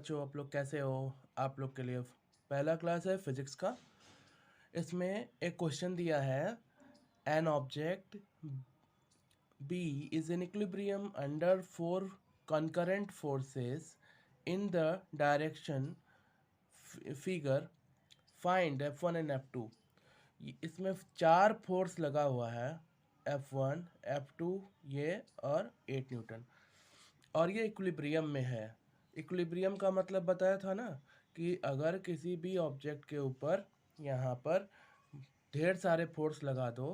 बच्चों, आप लोग कैसे हो? आप लोग के लिए पहला क्लास है फिजिक्स का। इसमें एक क्वेश्चन दिया है, an object B is in equilibrium under 4 concurrent forces in the direction figure, find F1 and F2। इसमें 4 फोर्स लगा हुआ है, F1 F2 ये और 8 न्यूटन, और ये इक्विलिब्रियम में है। इक्विलिब्रियम का मतलब बताया था ना कि अगर किसी भी ऑब्जेक्ट के ऊपर यहाँ पर ढेर सारे फोर्स लगा दो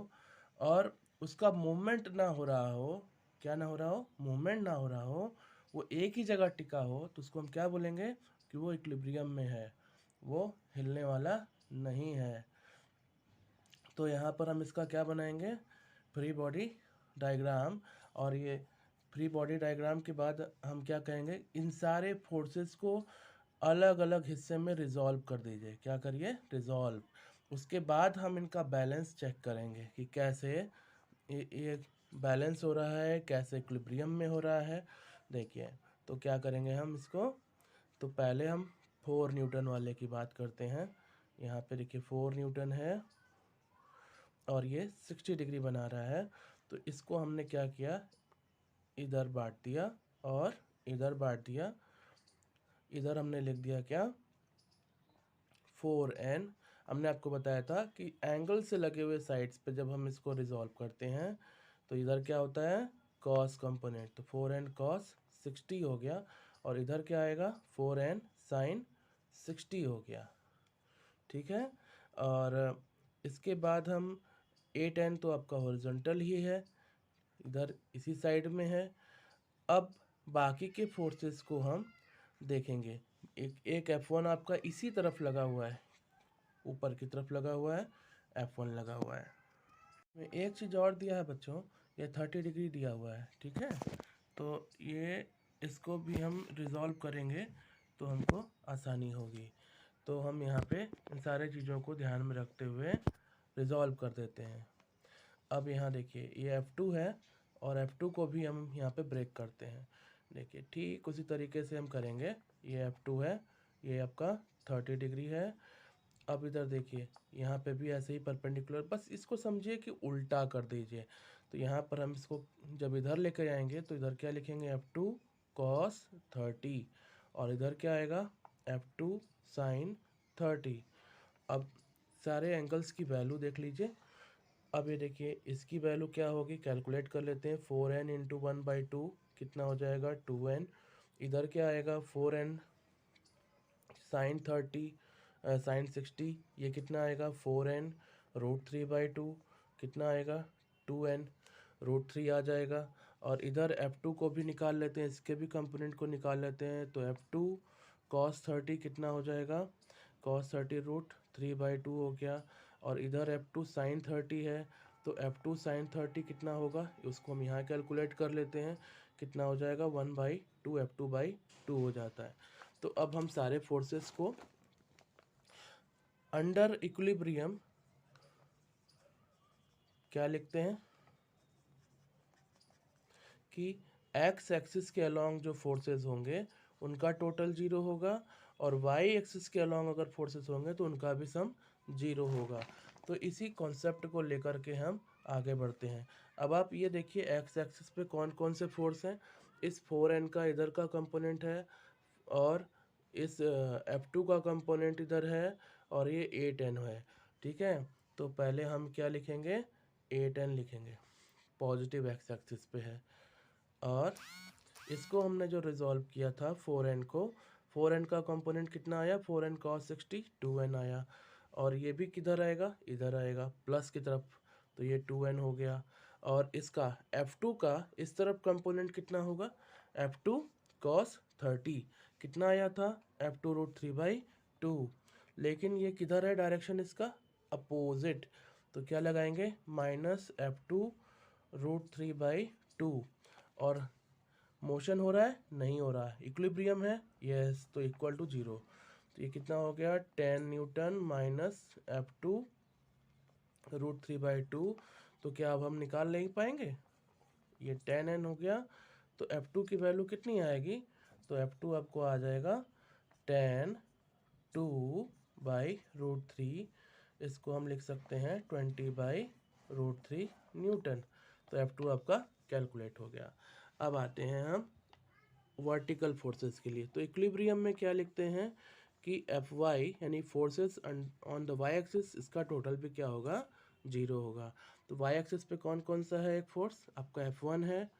और उसका मूवमेंट ना हो रहा हो, क्या ना हो रहा हो, मूवमेंट ना हो रहा हो, वो एक ही जगह टिका हो, तो उसको हम क्या बोलेंगे कि वो इक्विलिब्रियम में है, वो हिलने वाला नहीं है। तो यहाँ पर हम इसका क्या बनाएंगे, फ्री बॉडी डायग्राम। और ये फ्री बॉडी डायग्राम के बाद हम क्या कहेंगे, इन सारे फोर्सेस को अलग अलग हिस्से में रिजॉल्व कर दीजिए। क्या करिए, रिजॉल्व। उसके बाद हम इनका बैलेंस चेक करेंगे कि कैसे ये बैलेंस हो रहा है, कैसे इक्विलिब्रियम में हो रहा है। देखिए, तो क्या करेंगे हम इसको, तो पहले हम 4 न्यूटन वाले की बात करते हैं। यहाँ पे देखिए 4 न्यूटन है और ये 60 डिग्री बना रहा है। तो इसको हमने क्या किया, इधर बांट दिया और इधर बांट दिया। इधर हमने लिख दिया क्या, 4n। हमने आपको बताया था कि एंगल से लगे हुए साइड्स पे जब हम इसको रिजॉल्व करते हैं तो इधर क्या होता है, कॉस कंपोनेंट। तो 4n कॉस 60 हो गया, और इधर क्या आएगा, 4n साइन 60 हो गया। ठीक है। और इसके बाद हम 8n तो आपका हॉरिजॉन्टल ही है, इधर इसी साइड में है। अब बाकी के फोर्सेस को हम देखेंगे। एक F1 आपका इसी तरफ लगा हुआ है, ऊपर की तरफ लगा हुआ है, F1 लगा हुआ है। एक चीज़ और दिया है बच्चों, ये 30 डिग्री दिया हुआ है। ठीक है, तो ये इसको भी हम रिजॉल्व करेंगे तो हमको आसानी होगी। तो हम यहाँ पे इन सारे चीज़ों को ध्यान में रखते हुए रिजॉल्व कर देते हैं। अब यहाँ देखिए, ये F2 है और F2 को भी हम यहाँ पे ब्रेक करते हैं। देखिए, ठीक उसी तरीके से हम करेंगे। ये F2 है, ये आपका 30 डिग्री है। अब इधर देखिए, यहाँ पे भी ऐसे ही परपेंडिकुलर, बस इसको समझिए कि उल्टा कर दीजिए। तो यहाँ पर हम इसको जब इधर लेकर आएंगे तो इधर क्या लिखेंगे, F2 cos 30, और इधर क्या आएगा, F2 sin 30। अब सारे एंगल्स की वैल्यू देख लीजिए। अब ये देखिए, इसकी वैल्यू क्या होगी, कैलकुलेट कर लेते हैं। 4n इंटू 1/2 कितना हो जाएगा, 2n। इधर क्या आएगा, 4n साइन 30 साइन 60, ये कितना आएगा, 4n रूट 3/2 कितना आएगा, 2n रूट 3 आ जाएगा। और इधर F2 को भी निकाल लेते हैं, इसके भी कंपोनेंट को निकाल लेते हैं। तो F2 cos 30 कितना हो जाएगा, cos 30 रूट 3/2 हो गया। और इधर F2 sin 30 है, तो F2 sin 30 कितना होगा, उसको हम यहाँ कैलकुलेट कर लेते हैं। कितना हो जाएगा, 1/2 F2/2 हो जाता है। तो अब हम सारे फोर्सेस को अंडर इक्विलिब्रियम क्या लिखते हैं कि एक्स एक्सिस के अलोंग जो फोर्सेस होंगे उनका टोटल 0 होगा, और वाई एक्सिस के अलोंग अगर फोर्सेस होंगे तो उनका भी सम 0 होगा। तो इसी कॉन्सेप्ट को लेकर के हम आगे बढ़ते हैं। अब आप ये देखिए, एक्स एक्सिस पे कौन कौन से फोर्स हैं। इस 4n का इधर का कंपोनेंट है, और इस F2 का कंपोनेंट इधर है, और ये 8n है। ठीक है, तो पहले हम क्या लिखेंगे, 8n लिखेंगे, पॉजिटिव एक्स एक्सिस पे है। और इसको हमने जो रिजॉल्व किया था 4n को, 4n का कंपोनेंट कितना आया, 4n cos 60 2n आया। और ये भी किधर आएगा, इधर आएगा प्लस की तरफ, तो ये 2n हो गया। और इसका F2 का इस तरफ कंपोनेंट कितना होगा, F2 cos 30 कितना आया था, F2 रूट 3/2। लेकिन ये किधर है, डायरेक्शन इसका अपोजिट, तो क्या लगाएंगे, माइनस F2 रूट 3/2। और मोशन हो रहा है, नहीं हो रहा है, इक्विलिब्रियम है, यस, तो इक्वल टू 0। तो ये कितना हो गया, 10 न्यूटन माइनस F2 रूट 3/2। तो क्या अब हम निकाल नहीं पाएंगे, ये 10n हो गया। तो F2 की वैल्यू कितनी आएगी, तो F2 आपको आ जाएगा tan 2/√3, इसको हम लिख सकते हैं 20/√3 न्यूटन। तो F2 आपका कैलकुलेट हो गया। अब आते हैं हम वर्टिकल फोर्सेस के लिए। तो इक्विलिब्रियम में क्या लिखते हैं कि Fy यानी forces on the y axis, इसका टोटल भी क्या होगा, 0 होगा। तो y एक्सिस पे कौन कौन सा है एक फोर्स, आपका F1 है,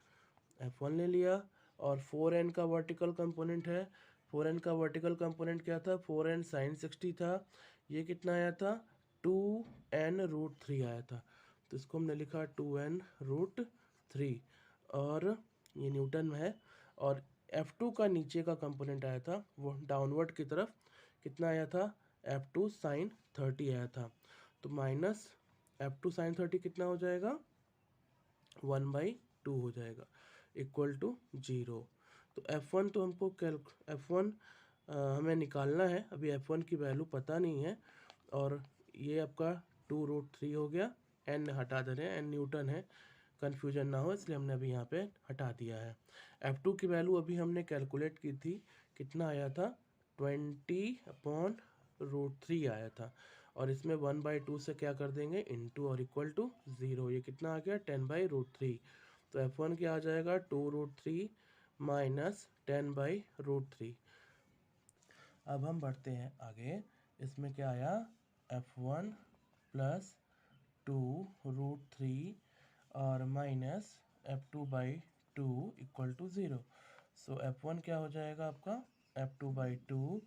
F1 ले लिया। और 4n का वर्टिकल कंपोनेंट है। 4n का वर्टिकल कंपोनेंट क्या था, 4n sin 60 था। ये कितना आया था, 2n√3 आया था। तो इसको हमने लिखा 2n√3, और ये न्यूटन में है। और F2 का नीचे का कंपोनेंट आया था वो डाउनवर्ड की तरफ, कितना आया था, F2 sin 30 आया था। तो माइनस F2 sin 30 कितना हो जाएगा, 1/2 हो जाएगा, इक्वल टू 0। तो F1 तो हमको F1 हमें निकालना है, अभी F1 की वैल्यू पता नहीं है। और ये आपका 2√3 हो गया, n हटा दे रहे हैं, n न्यूटन है, कन्फ्यूजन ना हो इसलिए हमने अभी यहाँ पे हटा दिया है। F2 की वैल्यू अभी हमने कैलकुलेट की थी, कितना आया था, 20/√3 आया था। और इसमें 1/2 से क्या कर देंगे, इनटू, और इक्वल टू 0। ये कितना आ गया, 10/√3। तो F1 क्या आ जाएगा, 2√3 माइनस 10/√3। अब हम बढ़ते हैं आगे, इसमें क्या आया, F1 प्लस 2√3 और minus F2/2 equal to 0। So F1 क्या हो जाएगा आपका, F2/2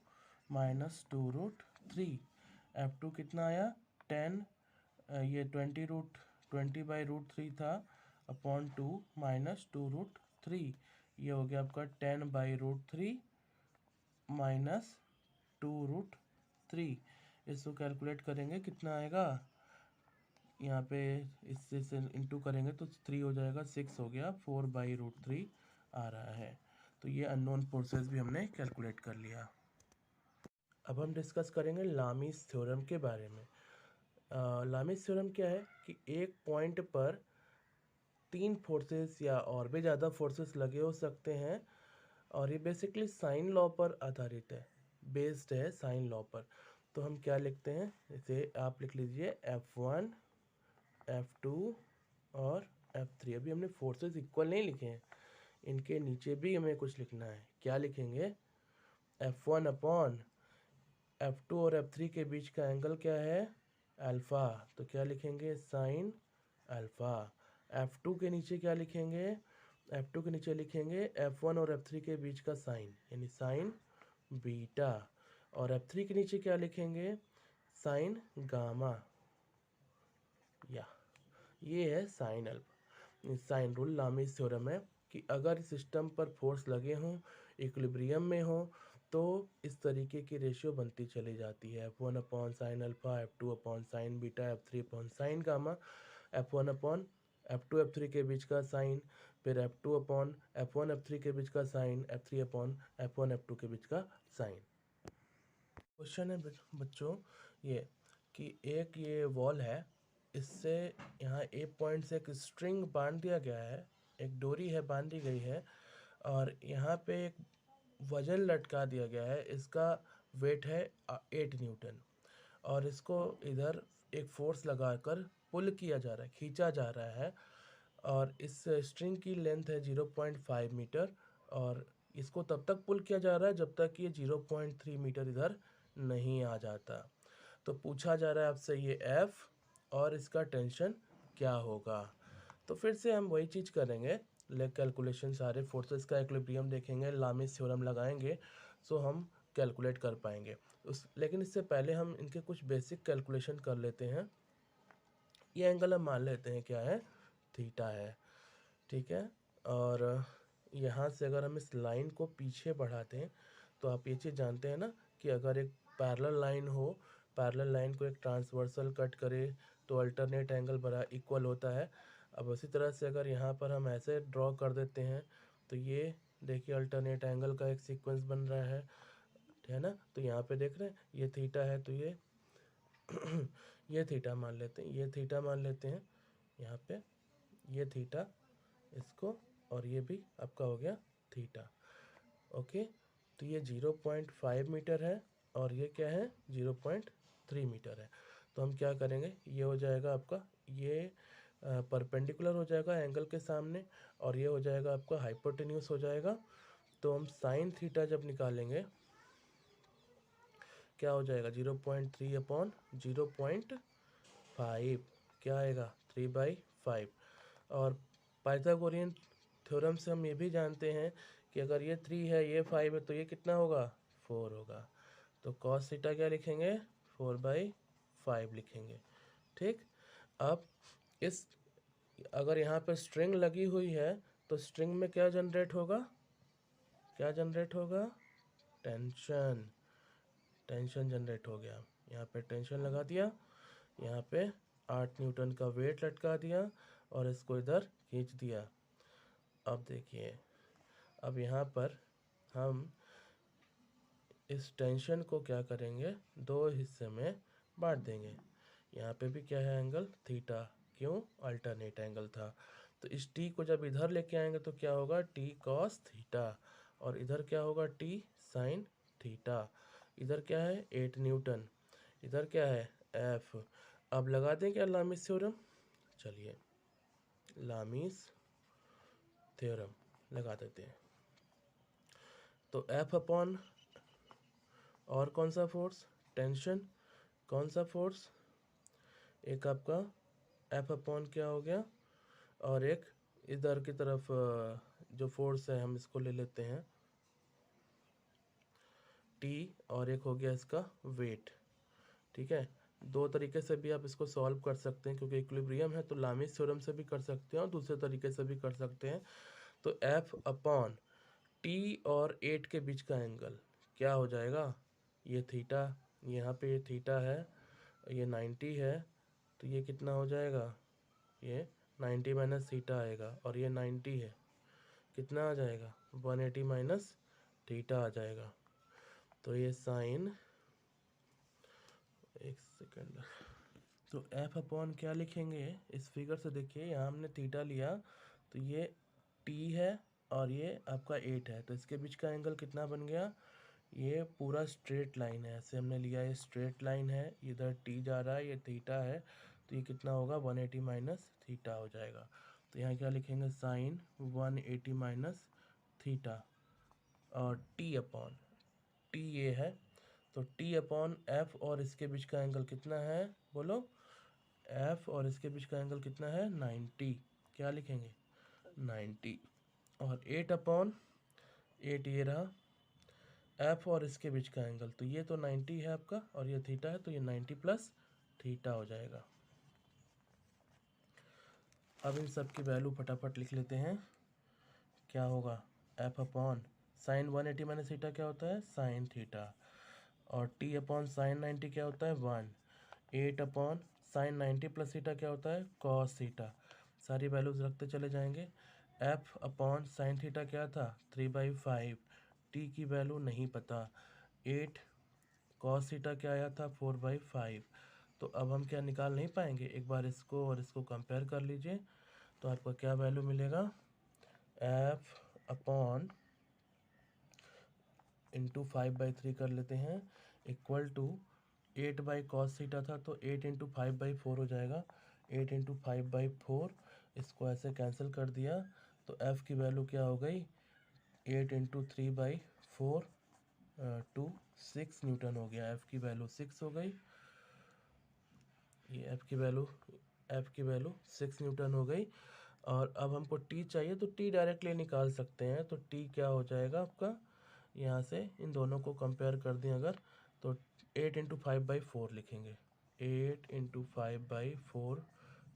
माइनस 2√3। F2 कितना आया, 10, ये 20/√3 था, अपॉन 2 माइनस 2√3। ये हो गया आपका 10/√3 माइनस 2√3। इसको कैलकुलेट करेंगे कितना आएगा, यहाँ पे इससे से इंटू करेंगे तो 3 हो जाएगा, 6 हो गया, 4/√3 आ रहा है। तो ये अननोन फोर्सेस भी हमने कैलकुलेट कर लिया। अब हम डिस्कस करेंगे लामीस थ्योरम के बारे में। लामीस थ्योरम क्या है कि एक पॉइंट पर 3 फोर्सेस या और भी ज़्यादा फोर्सेस लगे हो सकते हैं, और ये बेसिकली साइन लॉ पर आधारित है, बेस्ड है साइन लॉ पर। तो हम क्या लिखते हैं, इसे आप लिख लीजिए F1, F2 और F3। अभी हमने फोर्सेस इक्वल नहीं लिखे हैं, इनके नीचे भी हमें कुछ लिखना है। क्या लिखेंगे, F1 अपॉन F2 और F3 के बीच का एंगल क्या है, अल्फ़ा। तो क्या लिखेंगे, साइन अल्फ़ा। F2 के नीचे क्या लिखेंगे, F2 के नीचे लिखेंगे F1 और F3 के बीच का साइन, यानी साइन बीटा। और F3 के नीचे क्या लिखेंगे, साइन गामा। या ये है sine alpha. Sine rule Lami's theorem है कि अगर सिस्टम पर फोर्स लगे हों, इक्विलिब्रियम में हो, तो इस तरीके की रेशियो बनती चली जाती है, F1 upon sine alpha, F2 upon sine beta, F3 upon sine gamma, F1 upon F2 F3 के बीच का साइन, फिर F2 अपॉन F1 F3 के बीच का sign, F3 upon F1 F2 के बीच का साइन। क्वेश्चन है बच्चों ये कि एक ये वॉल है, इससे यहाँ ए पॉइंट से एक स्ट्रिंग बांध दिया गया है, एक डोरी है बांधी गई है, और यहाँ पे एक वजन लटका दिया गया है, इसका वेट है 8 न्यूटन, और इसको इधर एक फोर्स लगाकर पुल किया जा रहा है, खींचा जा रहा है। और इस स्ट्रिंग की लेंथ है 0.5 मीटर, और इसको तब तक पुल किया जा रहा है जब तक ये 0.3 मीटर इधर नहीं आ जाता। तो पूछा जा रहा है आपसे ये F और इसका टेंशन क्या होगा। तो फिर से हम वही चीज़ करेंगे, कैलकुलेशन, सारे फोर्सेस का इक्विलिब्रियम देखेंगे, लामीस थ्योरम लगाएंगे, सो हम कैलकुलेट कर पाएंगे लेकिन इससे पहले हम इनके कुछ बेसिक कैलकुलेशन कर लेते हैं। ये एंगल हम मान लेते हैं क्या है, थीटा है, ठीक है। और यहाँ से अगर हम इस लाइन को पीछे बढ़ाते हैं, तो आप ये चीज़ जानते हैं ना कि अगर एक पैरेलल लाइन हो, पैरेलल लाइन को एक ट्रांसवर्सल कट करे तो अल्टरनेट एंगल बड़ा इक्वल होता है। अब उसी तरह से अगर यहाँ पर हम ऐसे ड्रॉ कर देते हैं, तो ये देखिए अल्टरनेट एंगल का एक सीक्वेंस बन रहा है ना। तो यहाँ पे देख रहे हैं ये थीटा है, तो ये ये थीटा मान लेते हैं, ये थीटा मान लेते हैं, यहाँ पे ये थीटा, इसको, और ये भी आपका हो गया थीटा। ओके, तो ये 0.5 मीटर है और ये क्या है 0.3 मीटर है। तो हम क्या करेंगे, ये हो जाएगा आपका, ये परपेंडिकुलर हो जाएगा एंगल के सामने, और ये हो जाएगा आपका हाइपोटेन्यूस हो जाएगा। तो हम साइन थीटा जब निकालेंगे क्या हो जाएगा 0.3 अपॉन 0.5, क्या आएगा 3/5। और पाइथागोरियन थ्योरम से हम ये भी जानते हैं कि अगर ये 3 है ये 5 है तो ये कितना होगा 4 होगा। तो cos थीटा क्या लिखेंगे 4/5 लिखेंगे। ठीक, अब इस अगर यहाँ पे स्ट्रिंग लगी हुई है तो स्ट्रिंग में क्या जनरेट होगा, क्या जनरेट होगा, टेंशन, टेंशन जनरेट हो गया। यहाँ पे टेंशन लगा दिया, यहाँ पे 8 न्यूटन का वेट लटका दिया और इसको इधर खींच दिया। अब देखिए, अब यहाँ पर हम इस टेंशन को क्या करेंगे, दो हिस्से में बांट देंगे। यहाँ पे भी क्या है एंगल थीटा, क्यों, अल्टरनेट एंगल था। तो इस टी को जब इधर लेके आएंगे तो क्या होगा टी कॉस थीटा, और इधर क्या होगा टी साइन थीटा। इधर क्या है 8 न्यूटन, इधर क्या है एफ। अब लगा दें क्या लामिस थ्योरम, चलिए लामिस थ्योरम लगा देते हैं। तो एफ अपॉन और कौन सा फोर्स, टेंशन, कौन सा फोर्स, एक आपका एफ अपॉन क्या हो गया, और एक इधर की तरफ जो फोर्स है हम इसको ले लेते हैं टी, और एक हो गया इसका वेट। ठीक है, दो तरीके से भी आप इसको सॉल्व कर सकते हैं, क्योंकि इक्विलिब्रियम है तो लामिस थ्योरम से भी कर सकते हैं और दूसरे तरीके से भी कर सकते हैं। तो एफ अपॉन टी और 8 के बीच का एंगल क्या हो जाएगा, ये थीटा, यहाँ पे ये थीटा है, ये 90 है, तो ये कितना हो जाएगा, ये 90 माइनस थीटा आएगा, और ये 90 है, कितना आ जाएगा 180 माइनस थीटा आ जाएगा। तो ये साइन, एक सेकेंड, तो एफ अपॉन क्या लिखेंगे, इस फिगर से देखिए यहाँ हमने थीटा लिया, तो ये टी है और ये आपका 8 है, तो इसके बीच का एंगल कितना बन गया, ये पूरा स्ट्रेट लाइन है, ऐसे हमने लिया, ये स्ट्रेट लाइन है, इधर टी जा रहा है, ये थीटा है, तो ये कितना होगा 180 माइनस थीटा हो जाएगा। तो यहाँ क्या लिखेंगे साइन 180 माइनस थीटा, और टी अपॉन टी ये है, तो टी अपॉन एफ और इसके बीच का एंगल कितना है बोलो, एफ और इसके बीच का एंगल कितना है 90, क्या लिखेंगे 90, और 8 अपॉन 8 ये रहा एफ और इसके बीच का एंगल, तो ये तो 90 है आपका और ये थीटा है, तो ये 90 प्लस थीटा हो जाएगा। अब इन सब की वैल्यू फटाफट लिख लेते हैं, क्या होगा F upon sine 180 minus theta क्या होता है साइन थीटा, और टी अपॉन साइन 90 क्या होता है 1, 8 अपॉन साइन 90 प्लस थीटा क्या होता है कॉस थीटा। सारी वैल्यूज रखते चले जाएंगे। एफ अपॉन साइन थीटा क्या था 3/5, टी की वैल्यू नहीं पता, 8 कॉस थीटा क्या आया था 4/5। तो अब हम क्या निकाल नहीं पाएंगे, एक बार इसको और इसको कंपेयर कर लीजिए, तो आपका क्या वैल्यू मिलेगा, एफ अपॉन इंटू 5/3 कर लेते हैं, इक्वल टू 8/cos थीटा था तो 8 इंटू 5/4 हो जाएगा, 8 इंटू 5/4, इसको ऐसे कैंसिल कर दिया, तो f की वैल्यू क्या हो गई 8 इंटू 3/4 टू 6 न्यूटन हो गया, f की वैल्यू 6 हो गई, ये f की वैल्यू 6 न्यूटन हो गई। और अब हमको t चाहिए तो t डायरेक्टली निकाल सकते हैं, तो t क्या हो जाएगा आपका, यहाँ से इन दोनों को कंपेयर कर दें अगर, तो 8 इंटू 5/4 लिखेंगे, 8 इंटू 5/4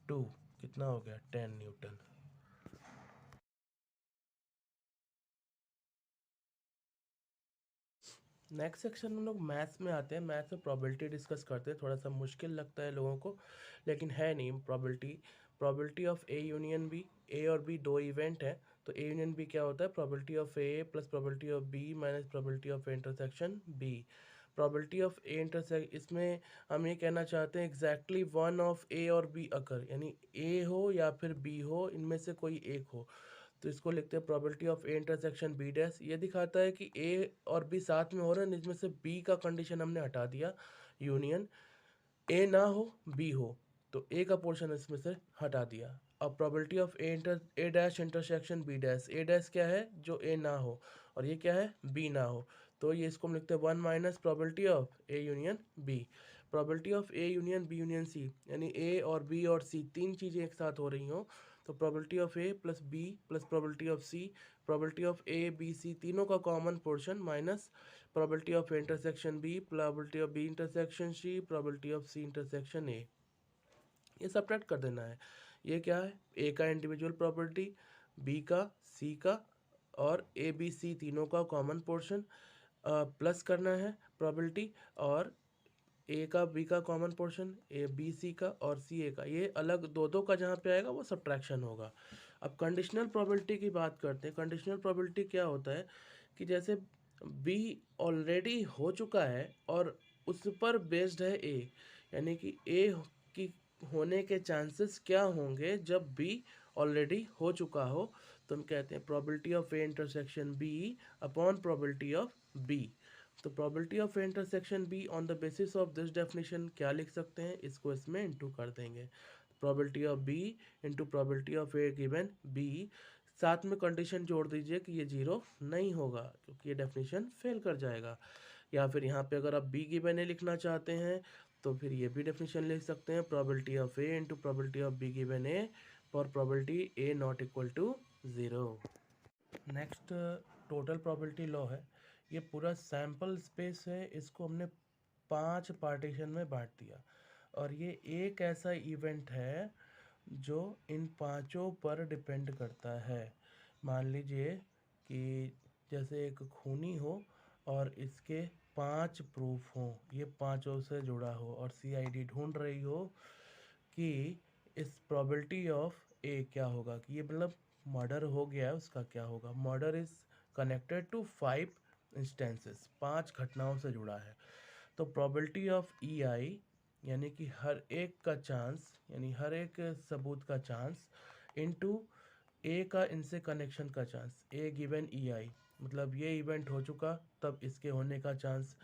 2 कितना हो गया 10 न्यूटन। नेक्स्ट सेक्शन में लोग मैथ्स में आते हैं, मैथ्स में प्रोबेबिलिटी डिस्कस करते हैं, थोड़ा सा मुश्किल लगता है लोगों को, लेकिन है नहीं probability of A union B, A और बी दो इवेंट है, तो ए यूनियन बी क्या होता है probability of A plus probability of B minus probability of A intersection B. Probability of A intersect, इसमें हम ये कहना चाहते हैं एग्जैक्टली वन ऑफ ए और बी अकर, यानी ए हो या फिर बी हो, इनमें से कोई एक हो, तो इसको लिखते हैं probability of A intersection B dash. ये दिखाता है कि ए और बी साथ में हो रहे हैं, जिसमें से बी का कंडीशन हमने हटा दिया, यूनियन ए ना हो बी हो, तो ए का पोर्शन इसमें से हटा दिया। अब probability of A dash intersection B dash, A dash क्या है, जो ए ना हो, और ये क्या है, बी ना हो, तो ये इसको हम लिखते हैं 1 minus probability of A union B. Probability of A union B union C, यानी ए और बी और सी तीन चीज़ें एक साथ हो रही हो, तो probability of A plus B plus probability of C, probability of A B C तीनों का common portion minus probability of intersection B, probability of B intersection C, probability of C intersection A. ये subtract कर देना है। ये क्या है, ए का इंडिविजुअल प्रॉपर्टी, बी का, सी का और ए बी सी तीनों का कॉमन पोर्शन प्लस करना है प्रोबेबिलिटी, और ए का बी का common portion, A B C का और सी ए का, ये अलग दो दो का जहाँ पे आएगा वो सब्ट्रैक्शन होगा। अब कंडीशनल प्रोबेबिलिटी की बात करते हैं। कंडीशनल प्रोबेबिलिटी क्या होता है कि जैसे बी ऑलरेडी हो चुका है और उस पर बेस्ड है ए, यानी कि ए की होने के चांसेस क्या होंगे जब बी ऑलरेडी हो चुका हो, तो हम कहते हैं probability of A intersection B upon probability of B. तो probability of A intersection B on the basis of this definition क्या लिख सकते हैं, इसको इसमें इंटू कर देंगे, probability of B into probability of A given B, साथ में कंडीशन जोड़ दीजिए कि ये जीरो नहीं होगा क्योंकि ये डेफिनेशन फेल कर जाएगा। या फिर यहाँ पे अगर आप बी गिवन ए लिखना चाहते हैं तो फिर ये भी डेफिनेशन लिख सकते हैं, probability of A into probability of B given A for probability A not equal to 0। Next total probability law है। ये पूरा सैम्पल स्पेस है, इसको हमने 5 पार्टीशन में बांट दिया, और ये एक ऐसा इवेंट है जो इन पांचों पर डिपेंड करता है। मान लीजिए कि जैसे एक खूनी हो और इसके 5 प्रूफ हों, ये पांचों से जुड़ा हो, और सीआईडी ढूंढ रही हो कि इस प्रोबेबिलिटी ऑफ ए क्या होगा, कि ये मतलब मर्डर हो गया है उसका क्या होगा। Murder is connected to 5 instances, 5 घटनाओं से जुड़ा है। तो प्रोबेबिलिटी ऑफ ई आई, यानी कि हर एक का चांस, यानी हर एक सबूत का चांस इनटू ए का इनसे कनेक्शन का चांस, ए गिवन ई आई, मतलब ये इवेंट हो चुका तब इसके होने का चांस,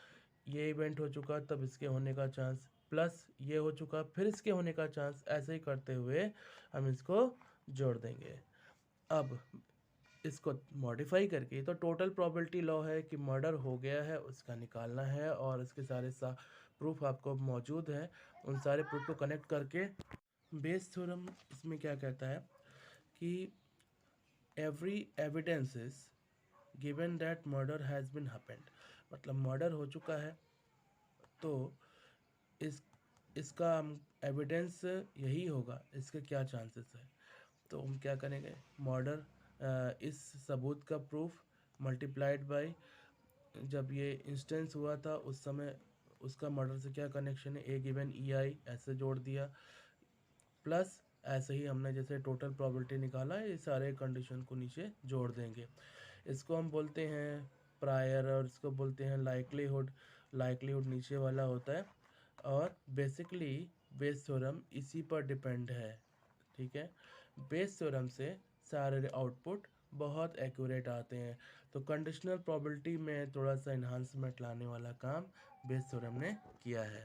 ये इवेंट हो चुका तब इसके होने का चांस, प्लस ये हो चुका फिर इसके होने का चांस, ऐसे ही करते हुए हम इसको जोड़ देंगे। अब इसको मॉडिफाई करके तो टोटल प्रोबेबिलिटी लॉ है कि मर्डर हो गया है उसका निकालना है, और इसके सारे प्रूफ आपको मौजूद है, उन सारे प्रूफ को कनेक्ट करके बेस थ्योरम इसमें क्या कहता है कि every evidence is given that murder has been happened, मतलब मर्डर हो चुका है तो इसका एविडेंस यही होगा, इसके क्या चांसेस है। तो हम क्या करेंगे, मर्डर इस सबूत का प्रूफ मल्टीप्लाइड बाय जब ये इंस्टेंस हुआ था उस समय उसका मर्डर से क्या कनेक्शन है, ए गिवन ई आई ऐसे जोड़ दिया, प्लस ऐसे ही हमने जैसे टोटल प्रोबेबिलिटी निकाला है, ये सारे कंडीशन को नीचे जोड़ देंगे। इसको हम बोलते हैं प्रायर, और इसको बोलते हैं लाइक्लीहुड। लाइक्लीहुड नीचे वाला होता है, और बेसिकली बेस थ्योरम इसी पर डिपेंड है, ठीक है। बेस थ्योरम से सारे आउटपुट बहुत एक्यूरेट आते हैं, तो कंडीशनल प्रोबेबिलिटी में थोड़ा सा इन्हांसमेंट लाने वाला काम बेस थ्योरम ने किया है।